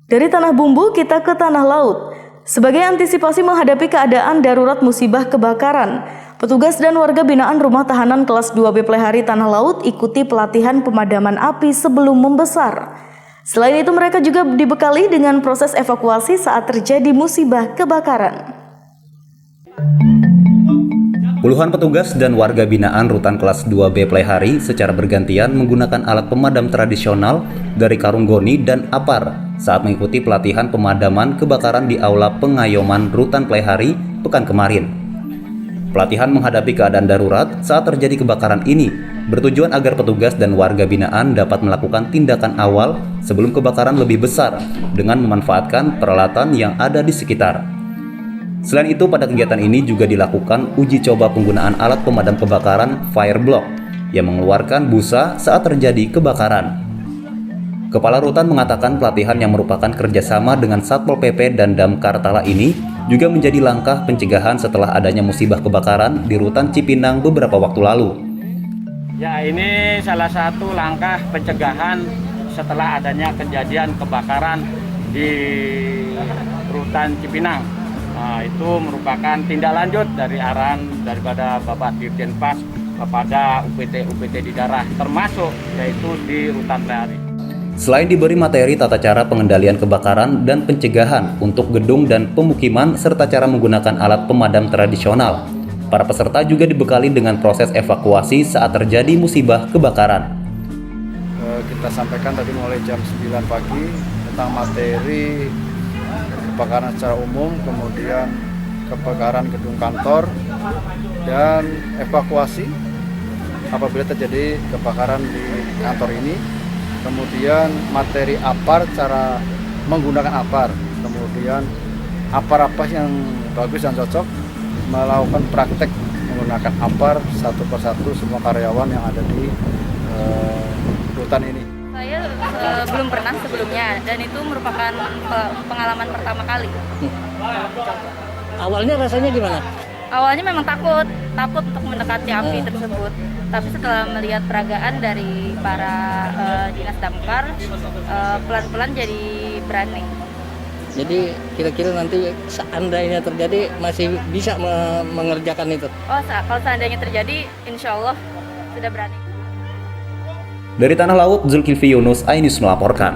Dari tanah bumbu kita ke tanah laut. Sebagai antisipasi menghadapi keadaan darurat musibah kebakaran, petugas dan warga binaan rumah tahanan kelas 2B Plehari Tanah Laut ikuti pelatihan pemadaman api sebelum membesar. Selain itu mereka juga dibekali dengan proses evakuasi saat terjadi musibah kebakaran. Puluhan petugas dan warga binaan rutan kelas 2B Plehari secara bergantian menggunakan alat pemadam tradisional dari karung goni dan apar saat mengikuti pelatihan pemadaman kebakaran di Aula Pengayoman Rutan Plehari pekan kemarin. Pelatihan menghadapi keadaan darurat saat terjadi kebakaran ini bertujuan agar petugas dan warga binaan dapat melakukan tindakan awal sebelum kebakaran lebih besar dengan memanfaatkan peralatan yang ada di sekitar. Selain itu, pada kegiatan ini juga dilakukan uji coba penggunaan alat pemadam kebakaran Fireblock yang mengeluarkan busa saat terjadi kebakaran. Kepala Rutan mengatakan pelatihan yang merupakan kerjasama dengan Satpol PP dan Damkar Tala ini juga menjadi langkah pencegahan setelah adanya musibah kebakaran di Rutan Cipinang beberapa waktu lalu. Ya, ini salah satu langkah pencegahan setelah adanya kejadian kebakaran di Rutan Cipinang. Nah, itu merupakan tindak lanjut dari arahan daripada Bapak Dirjen Pas kepada UPT di daerah termasuk yaitu di Rutan Plehari. Selain diberi materi tata cara pengendalian kebakaran dan pencegahan untuk gedung dan pemukiman serta cara menggunakan alat pemadam tradisional, para peserta juga dibekali dengan proses evakuasi saat terjadi musibah kebakaran. Kita sampaikan tadi mulai jam 9 pagi tentang materi kebakaran secara umum, kemudian kebakaran gedung kantor, dan evakuasi apabila terjadi kebakaran di kantor ini. Kemudian materi apar, cara menggunakan apar, kemudian apa yang bagus dan cocok, melakukan praktek menggunakan apar satu persatu semua karyawan yang ada di rutan ini. Saya belum pernah sebelumnya dan itu merupakan pengalaman pertama kali. Awalnya rasanya gimana? Awalnya memang takut untuk mendekati api tersebut. Tapi setelah melihat peragaan dari para dinas damkar, pelan-pelan jadi berani. Jadi kira-kira nanti seandainya terjadi masih bisa mengerjakan itu? Oh, kalau seandainya terjadi, insya Allah sudah berani. Dari Tanah Laut, Zulkifli Yunus, iNews melaporkan.